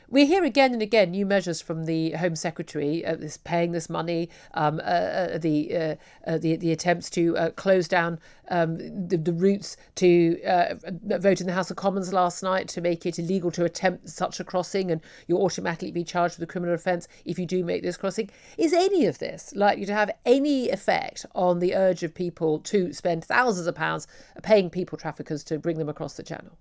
We hear again and again new measures from the Home Secretary, this paying this money, the attempts to close down the routes to vote in the House of Commons last night to make it illegal to attempt such a crossing, and you'll automatically be charged with a criminal offence if you do make this crossing. Is any of this likely to have any effect on the urge of people to spend thousands of pounds paying people traffickers to bring them across the channel?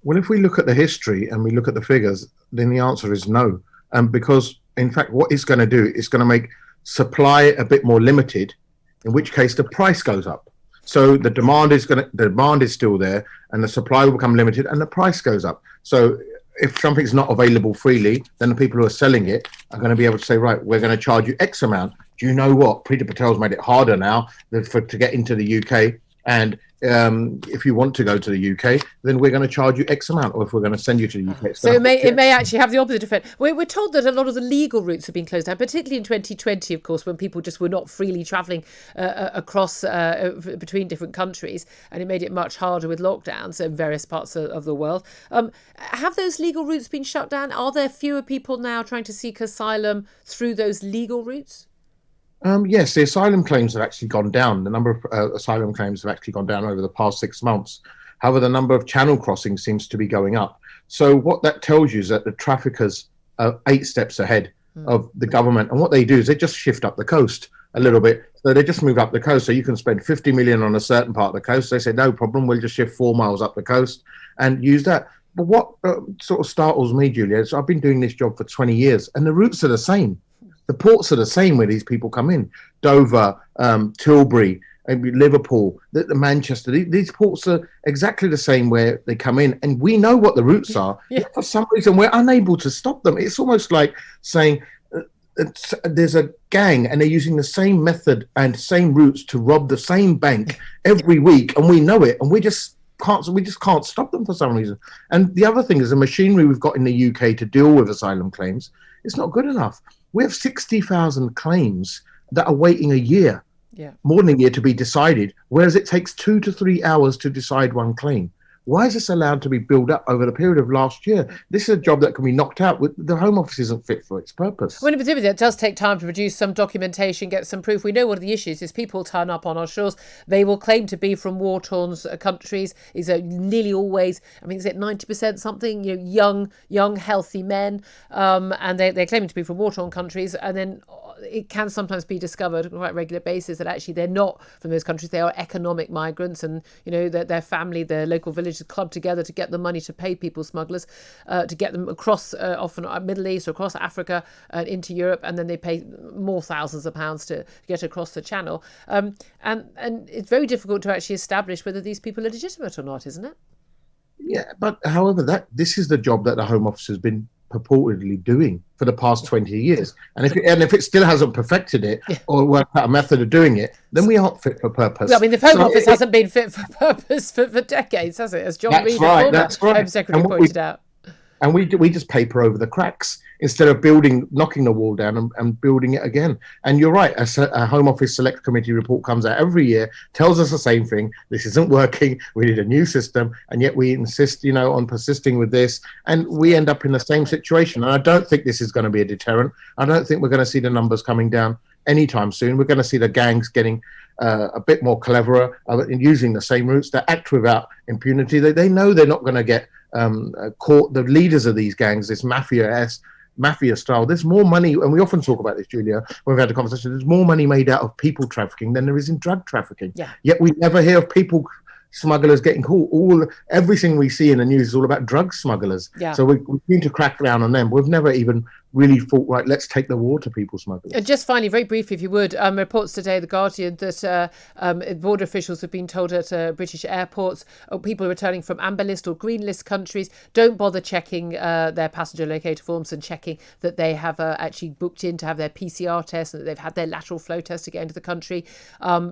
Well, if we look at the history and we look at the figures, then the answer is no. Because, in fact, what it's going to do is going to make supply a bit more limited, in which case the price goes up. So the demand is still there, and the supply will become limited, and the price goes up. So if something's not available freely, then the people who are selling it are going to be able to say, right, we're going to charge you X amount. Do you know what? Priti Patel's made it harder now to get into the UK, and if you want to go to the UK, then we're going to charge you X amount, or if we're going to send you to the UK. So it may actually have the opposite effect. We're told that a lot of the legal routes have been closed down, particularly in 2020, of course, when people just were not freely travelling across between different countries, and it made it much harder with lockdowns in various parts of the world. Have those legal routes been shut down? Are there fewer people now trying to seek asylum through those legal routes? Yes, the asylum claims have actually gone down. The number of asylum claims have actually gone down over the past 6 months. However, the number of channel crossings seems to be going up. So what that tells you is that the traffickers are 8 steps ahead of the government. And what they do is they just shift up the coast a little bit. So they just move up the coast. So you can spend 50 million on a certain part of the coast. They say, no problem, we'll just shift 4 miles up the coast and use that. But what sort of startles me, Julia, is I've been doing this job for 20 years and the routes are the same. The ports are the same where these people come in. Dover, Tilbury, Liverpool, the Manchester. These ports are exactly the same where they come in. And we know what the routes are. Yeah. For some reason, we're unable to stop them. It's almost like saying there's a gang and they're using the same method and same routes to rob the same bank every week. And we know it. And we just can't stop them for some reason. And the other thing is the machinery we've got in the UK to deal with asylum claims is not good enough. We have 60,000 claims that are waiting a year, more than a year, to be decided, whereas it takes 2 to 3 hours to decide one claim. Why is this allowed to be built up over the period of last year? This is a job that can be knocked out. The Home Office isn't fit for its purpose. Well, in particular, it does take time to produce some documentation, get some proof. We know one of the issues is people turn up on our shores. They will claim to be from war-torn countries. These are nearly always, I mean, is it 90% something? Young, healthy men, and they're claiming to be from war-torn countries, and then it can sometimes be discovered on a quite regular basis that actually they're not from those countries. They are economic migrants, and their family, their local villages club together to get the money to pay people smugglers to get them across often Middle East or across Africa into Europe, and then they pay more thousands of pounds to get across the channel. And it's very difficult to actually establish whether these people are legitimate or not, isn't it? Yeah, but however, this is the job that the Home Office has been purportedly doing for the past 20 years. And if it still hasn't perfected it or worked out a method of doing it, then we aren't fit for purpose. Well, I mean, the Home Office hasn't been fit for purpose for decades, has it? As John Reid, former Home Secretary, pointed out. And we just paper over the cracks instead of knocking the wall down and building it again. And you're right, a Home Office Select Committee report comes out every year, tells us the same thing. This isn't working. We need a new system. And yet we insist, on persisting with this. And we end up in the same situation. And I don't think this is going to be a deterrent. I don't think we're going to see the numbers coming down anytime soon. We're going to see the gangs getting a bit more cleverer in using the same routes. They act without impunity. They know they're not going to get caught. The leaders of these gangs, this mafia style, there's more money, and we often talk about this, Julia, when we've had a conversation, there's more money made out of people trafficking than there is in drug trafficking. Yet we never hear of people smugglers getting caught. Everything we see in the news is all about drug smugglers. So we need to crack down on them. We've never even really thought, right, let's take the war to people smugglers. And just finally, very briefly, if you would, reports today, The Guardian, that border officials have been told at British airports, people returning from amber list or green list countries, don't bother checking their passenger locator forms and checking that they have actually booked in to have their PCR test and that they've had their lateral flow test to get into the country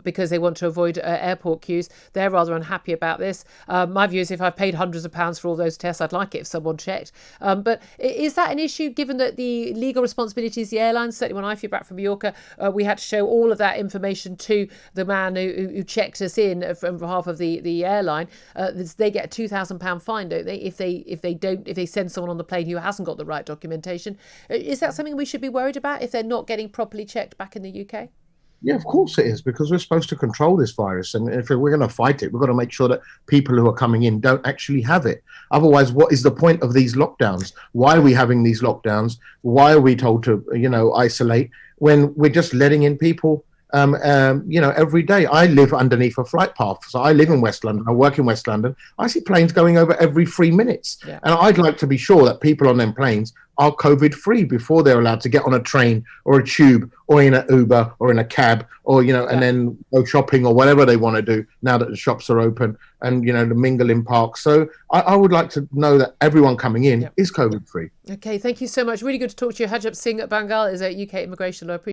because they want to avoid airport queues. They're rather unhappy about this. My view is if I've paid hundreds of pounds for all those tests, I'd like it if someone checked. But is that an issue, given that the the legal responsibilities of the airlines. Certainly when I flew back from Mallorca, we had to show all of that information to the man who checked us in from behalf of the airline. They get a £2,000 fine, don't they, if they send someone on the plane who hasn't got the right documentation. Is that something we should be worried about if they're not getting properly checked back in the UK? Yeah, of course it is, because we're supposed to control this virus. And if we're going to fight it, we've got to make sure that people who are coming in don't actually have it. Otherwise, what is the point of these lockdowns? Why are we having these lockdowns? Why are we told to, isolate when we're just letting in people, every day? I live underneath a flight path. So I live in West London. I work in West London. I see planes going over every 3 minutes. Yeah. And I'd like to be sure that people on them planes are COVID free before they're allowed to get on a train or a tube or in an Uber or in a cab or, and then go shopping or whatever they want to do now that the shops are open and, to mingle in parks. So I would like to know that everyone coming in is COVID free. Okay, thank you so much. Really good to talk to you. Harjap Singh Bhangal is a UK immigration lawyer.